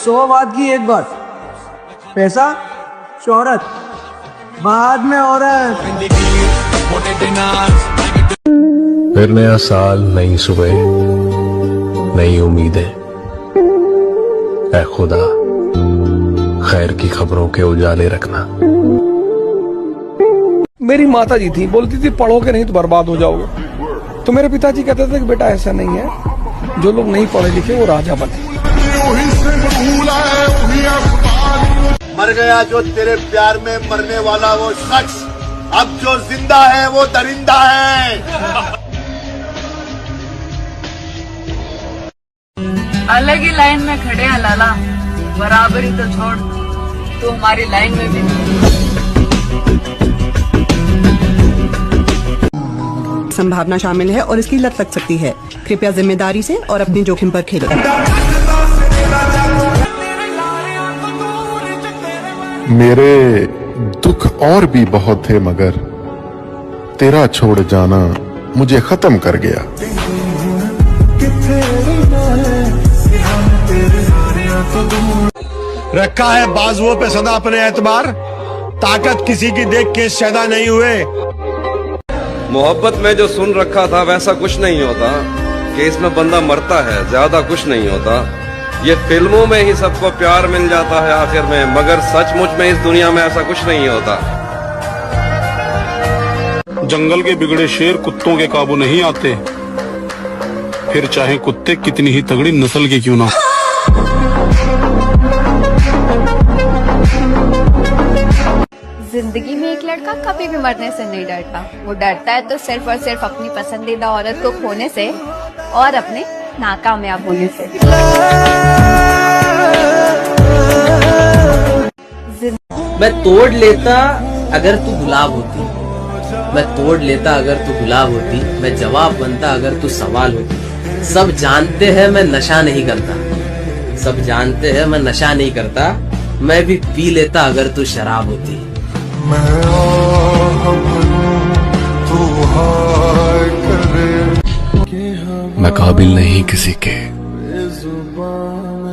100 बात की एक बात, पैसा शोहरत बाद में औरत। फिर नया साल, नई सुबह, नई उम्मीदें। ऐ खुदा खैर की खबरों के उजाले रखना। मेरी माता जी थी, बोलती थी पढ़ोगे नहीं तो बर्बाद हो जाओगे। तो मेरे पिताजी कहते थे कि बेटा ऐसा नहीं है, जो लोग नहीं पढ़े लिखे वो राजा बने। मर गया जो तेरे प्यार में मरने वाला वो शख्स, अब जो जिंदा है वो दरिंदा है। अलग ही लाइन में खड़े हैं लाला, बराबरी तो छोड़, तू हमारी लाइन में भी नहीं। संभावना शामिल है और इसकी लत लग सकती है। कृपया जिम्मेदारी से और अपनी जोखिम पर खेलें। मेरे दुख और भी बहुत थे, मगर तेरा छोड़ जाना मुझे खत्म कर गया। रखा है बाजुओं पे सदा अपने एतबार, ताकत किसी की देख के शैदा नहीं हुए। मोहब्बत में जो सुन रखा था वैसा कुछ नहीं होता, कि इसमें बंदा मरता है, ज्यादा कुछ नहीं होता। ये फिल्मों में ही सबको प्यार मिल जाता है आखिर में, मगर सचमुच में इस दुनिया में ऐसा कुछ नहीं होता। जंगल के बिगड़े शेर कुत्तों के काबू नहीं आते, फिर चाहे कुत्ते कितनी ही तगड़ी नस्ल के क्यों ना। जिंदगी में एक लड़का कभी भी मरने से नहीं डरता। वो डरता है तो सिर्फ और सिर्फ अपनी पसंदीदा औरत को खोने से और अपने नाकामयाब होने से। मैं तोड़ लेता अगर तू गुलाब होती, मैं तोड़ लेता अगर तू गुलाब होती, मैं जवाब बनता अगर तू सवाल होती। सब जानते हैं मैं नशा नहीं करता, सब जानते हैं मैं नशा नहीं करता, मैं भी पी लेता अगर तू शराब होती। मैं काबिल नहीं किसी के,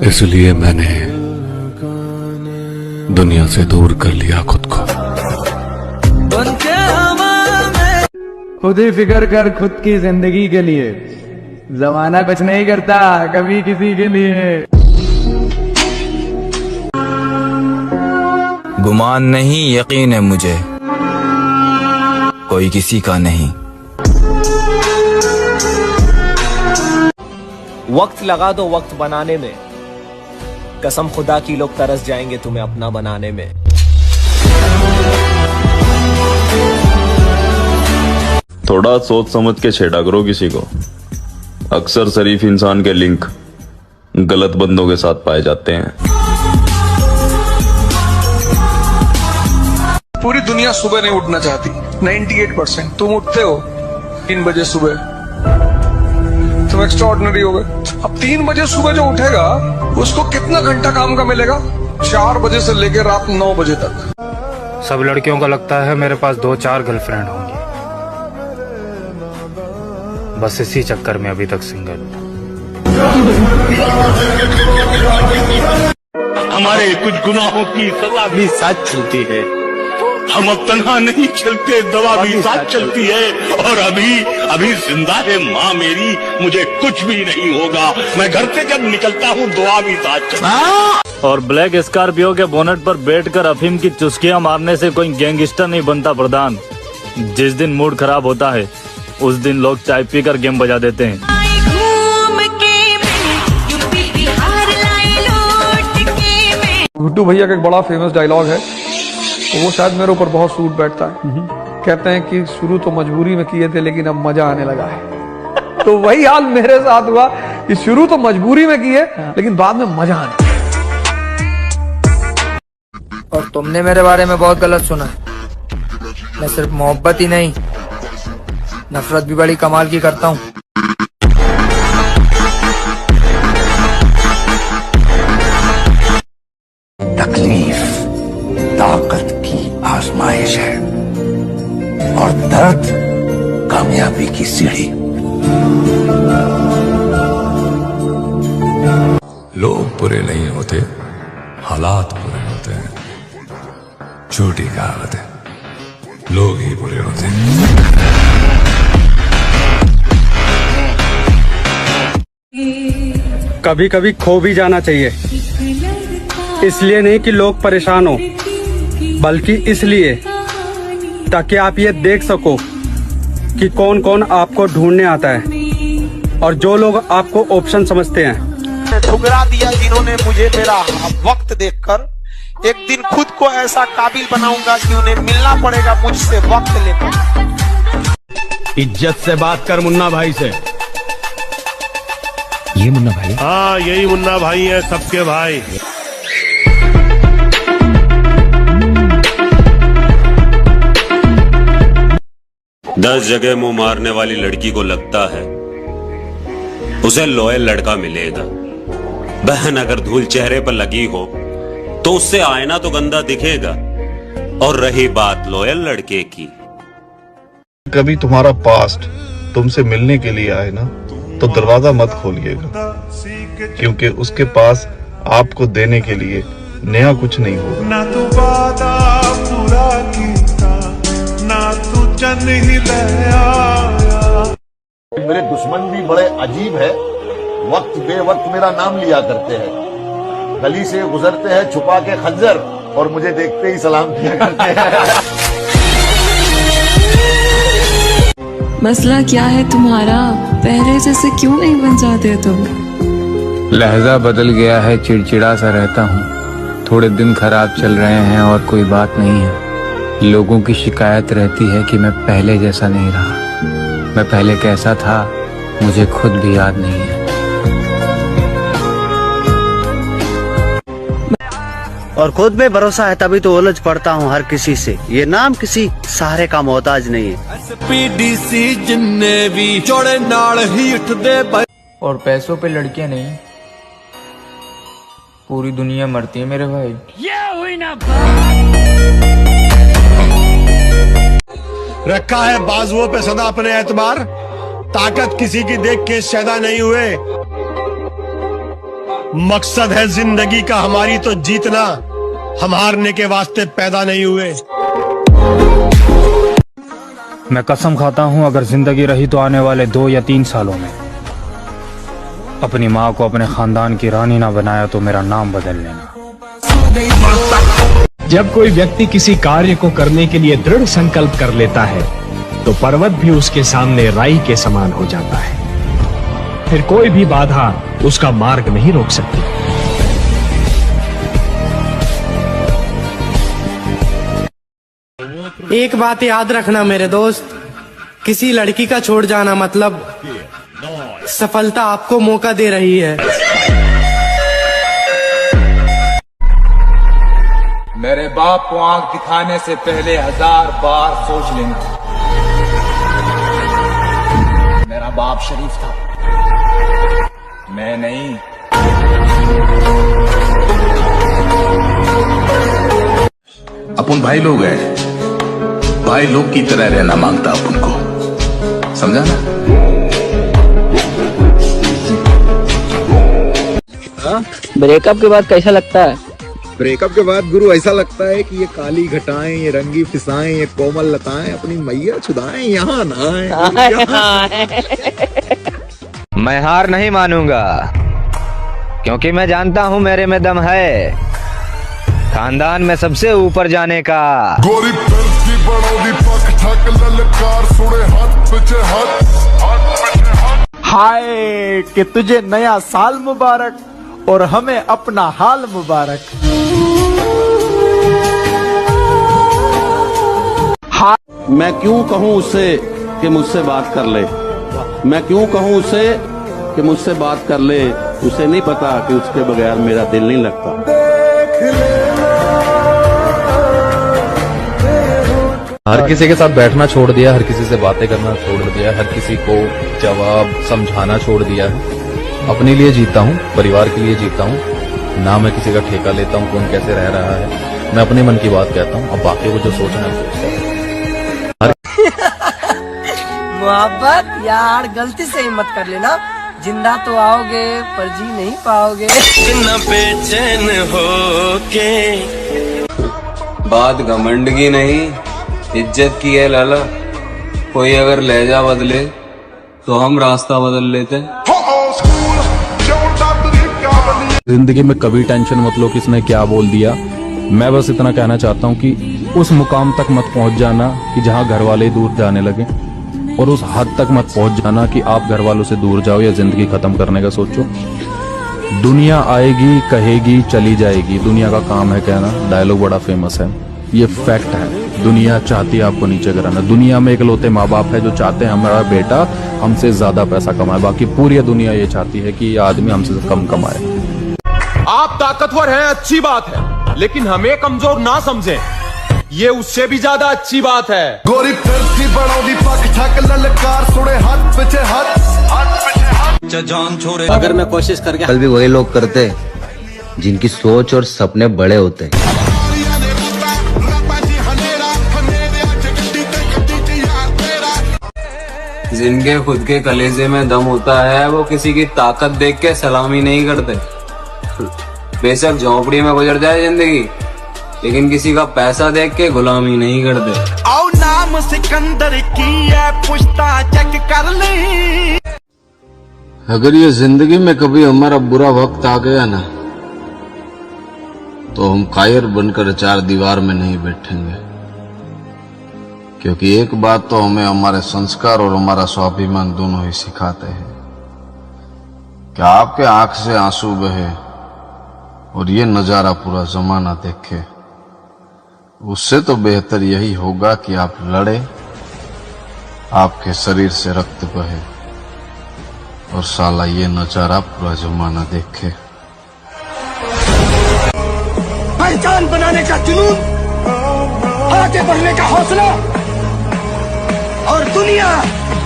इसलिए मैंने दुनिया से दूर कर लिया खुद को। खुद ही फिक्र कर खुद की जिंदगी के लिए, जमाना कुछ नहीं करता कभी किसी के लिए। गुमान नहीं यकीन है मुझे, कोई किसी का नहीं। वक्त लगा दो वक्त बनाने में, कसम खुदा की लोग तरस जाएंगे तुम्हें अपना बनाने में। थोड़ा सोच समझ के छेड़ा करो किसी को। अक्सर शरीफ इंसान के लिंक गलत बंदों के साथ पाए जाते हैं। पूरी दुनिया सुबह नहीं उठना चाहती, 98%। तुम उठते हो 3 बजे सुबह, तुम एक्स्ट्राऑर्डिनरी हो गए। अब 3 बजे सुबह जो उठेगा उसको कितना घंटा काम का मिलेगा? 4 बजे से लेकर रात 9 बजे तक। सब लड़कियों को लगता है मेरे पास 2-4 गर्लफ्रेंड होंगी, बस इसी चक्कर में अभी तक सिंगल हूं। हमारे कुछ गुनाहों की सजा भी साथ चलती है, हम अब तन्हा नहीं चलते, दवा भी साथ चलती है। और अभी जिंदा है माँ मेरी, मुझे कुछ भी नहीं होगा। मैं घर से जब निकलता हूँ दुआ भी साथ चलती है। और ब्लैक स्कॉर्पियो के बोनट पर बैठकर अफीम की चुस्कियां मारने से कोई गैंगस्टर नहीं बनता प्रधान। जिस दिन मूड खराब होता है उस दिन लोग चाय पीकर गेम बजा देते हैं। गुड्डू भैया का एक बड़ा फेमस डायलॉग है, वो शायद मेरे ऊपर बहुत सूट बैठता है। कहते हैं कि शुरू तो मजबूरी में किए थे लेकिन अब मजा आने लगा है। तो वही हाल मेरे साथ हुआ कि शुरू तो मजबूरी में किए लेकिन बाद में मजा आने। और तुमने मेरे बारे में बहुत गलत सुना है। मैं सिर्फ मोहब्बत ही नहीं, नफरत भी बड़ी कमाल की करता हूँ। तकलीफ ताकत की आजमाइश है और दर्द कामयाबी की सीढ़ी। लोग बुरे नहीं होते, हालात बुरे होते हैं। झूठी कहावत है, लोग ही बुरे होते हैं। कभी कभी खो भी जाना चाहिए, इसलिए नहीं कि लोग परेशान हो, बल्कि इसलिए ताकि आप ये देख सको कि कौन कौन आपको ढूंढने आता है और जो लोग आपको ऑप्शन समझते हैं। ठुकरा दिया जिन्होंने मुझे, मेरा वक्त देखकर एक दिन खुद को ऐसा काबिल बनाऊंगा कि उन्हें मिलना पड़ेगा मुझसे वक्त लेकर। इज्जत से बात कर मुन्ना भाई से। ये मुन्ना भाई? हाँ, यही मुन्ना भाई है, सबके भाई। दस जगह मुंह मारने वाली लड़की को लगता है उसे लॉयल लड़का मिलेगा। बहन अगर धूल चेहरे पर लगी हो तो उससे आईना तो गंदा दिखेगा। और रही बात लॉयल लड़के की, कभी तुम्हारा पास्ट तुमसे मिलने के लिए आए ना तो दरवाजा मत खोलिएगा, क्योंकि उसके पास आपको देने के लिए नया कुछ नहीं होगा। ना तू वादा पूरा कीता, ना तू चन ही ले आया। मेरे दुश्मन भी बड़े अजीब है, वक्त बेवक्त मेरा नाम लिया करते हैं। गली से गुजरते हैं छुपा के खंजर और मुझे देखते ही सलाम किया करते हैं। मसला क्या है तुम्हारा? पहले जैसे क्यों नहीं बन जाते तुम? लहजा बदल गया है, चिड़चिड़ा सा रहता हूँ। थोड़े दिन खराब चल रहे हैं और कोई बात नहीं है। लोगों की शिकायत रहती है कि मैं पहले जैसा नहीं रहा। मैं पहले कैसा था मुझे खुद भी याद नहीं है। और खुद में भरोसा है तभी तो उलझ पड़ता हूँ हर किसी से। ये नाम किसी सहारे का मोहताज नहीं है। और पैसों पे लड़कियां नहीं, पूरी दुनिया मरती है मेरे भाई। रखा है बाजुओं पे सदा अपने एतबार, ताकत किसी की देख के शैदा नहीं हुए। मकसद है जिंदगी का हमारी तो जीतना, हम हारने के वास्ते पैदा नहीं हुए। मैं कसम खाता हूँ अगर जिंदगी रही तो आने वाले 2 या 3 सालों में अपनी माँ को अपने खानदान की रानी ना बनाया तो मेरा नाम बदल लेना। जब कोई व्यक्ति किसी कार्य को करने के लिए दृढ़ संकल्प कर लेता है तो पर्वत भी उसके सामने राई के समान हो जाता है। फिर कोई भी बाधा उसका मार्ग नहीं रोक सकती। एक बात याद रखना मेरे दोस्त, किसी लड़की का छोड़ जाना मतलब सफलता आपको मौका दे रही है। मेरे बाप को आंख दिखाने से पहले 1000 बार सोच लेना। मेरा बाप शरीफ था, मैं नहीं। अपन भाई लोग हैं, भाई लोग की तरह रहना मांगता अपन को, समझा ना? ब्रेकअप के बाद कैसा लगता है? ब्रेकअप के बाद गुरु ऐसा लगता है कि ये काली घटाएं, ये रंगी फिसाएं, ये कोमल लताएं अपनी मैया छुदाएं, यहाँ ना आए। मैं हार नहीं मानूंगा, क्योंकि मैं जानता हूँ मेरे में दम है खानदान में सबसे ऊपर जाने का। गोरी की बड़ोदी पक ठक ललकार सुने हाथ पीछे हाथ। हाय कि तुझे नया साल मुबारक और हमें अपना हाल मुबारक। मैं क्यों कहूं उससे कि मुझसे बात कर ले, मैं क्यों कहूं उससे कि मुझसे बात कर ले। उसे नहीं पता कि उसके बगैर मेरा दिल नहीं लगता। हर किसी के साथ बैठना छोड़ दिया, हर किसी से बातें करना छोड़ दिया, हर किसी को जवाब समझाना छोड़ दिया है। अपने लिए जीता हूँ, परिवार के लिए जीता हूँ, ना मैं किसी का ठेका लेता हूँ कौन कैसे रह रहा है। मैं अपने मन की बात कहता हूँ, अब बाकी को जो सोचना है सोचता हूँ। मोहब्बत यार गलती से ही मत कर लेना, जिंदा तो आओगे पर जी नहीं पाओगे। कितना बेचैन हो के बात घमंड की नहीं, इज्जत की है लाला। कोई अगर लहजा बदले तो हम रास्ता बदल लेते हैं। जिंदगी में कभी टेंशन मत लो किसने क्या बोल दिया। मैं बस इतना कहना चाहता हूँ कि उस मुकाम तक मत पहुँच जाना कि जहाँ घर वाले दूर जाने लगे, और उस हद तक मत पहुँच जाना कि आप घर वालों से दूर जाओ या जिंदगी खत्म करने का सोचो। दुनिया आएगी, कहेगी, चली जाएगी। दुनिया का काम है कहना। डायलॉग बड़ा फेमस है, ये फैक्ट है। दुनिया चाहती है आपको नीचे गिराना। दुनिया में इकलौते माँ बाप है जो चाहते हैं हमारा बेटा हमसे ज्यादा पैसा कमाए। बाकी पूरी दुनिया ये चाहती है कि ये आदमी हमसे कम कमाए। आप ताकतवर हैं, अच्छी बात है, लेकिन हमें कमजोर ना समझें, ये उससे भी ज्यादा अच्छी बात है। गोरी फिरती बड़ौदी पक ठक ललकार सुने हाथ पीछे हाथ जान छोड़े। अगर मैं कोशिश करके कल भी वही लोग करते जिनकी सोच और सपने बड़े होते। जिनके खुद के कलेजे में दम होता है वो किसी की ताकत देख के सलामी नहीं करते। बेशक झोपड़ी में गुजर जाए जिंदगी, लेकिन किसी का पैसा देख के गुलामी नहीं करते। आओ नाम सिकंदर की है, पुश्ता चेक कर ले। अगर ये जिंदगी में कभी हमारा बुरा वक्त आ गया ना, तो हम कायर बनकर चार दीवार में नहीं बैठेंगे। क्योंकि एक बात तो हमें हमारे संस्कार और हमारा स्वाभिमान दोनों ही सिखाते हैं कि आपके आंख से आंसू बहे और ये नजारा पूरा जमाना देखे, उससे तो बेहतर यही होगा कि आप लड़े, आपके शरीर से रक्त बहे और साला ये नजारा पूरा जमाना देखे। पहचान बनाने का जुनून, आगे बढ़ने का हौसला और दुनिया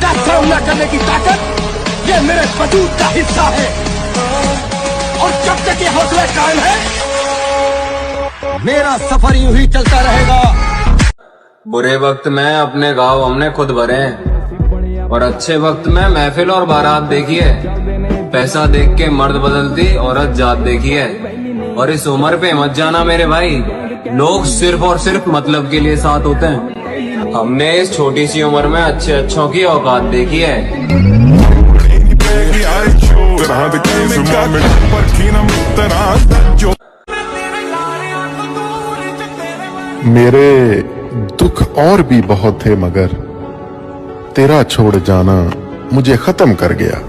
का सामना करने की ताकत, ये मेरे वजूद का हिस्सा है। और जब तक ये हौसला कायम है, मेरा सफर यूं ही चलता रहेगा। बुरे वक्त में अपने गाँव हमने खुद भरे हैं, और अच्छे वक्त में महफिल और बारात देखी है। पैसा देख के मर्द बदलती औरत जात देखी है। और इस उम्र पे मत जाना मेरे भाई, लोग सिर्फ और सिर्फ मतलब के लिए साथ होते हैं। हमने इस छोटी सी उम्र में अच्छे अच्छों की औकात देखी है। मेरे दुख और भी बहुत थे, मगर तेरा छोड़ जाना मुझे खत्म कर गया।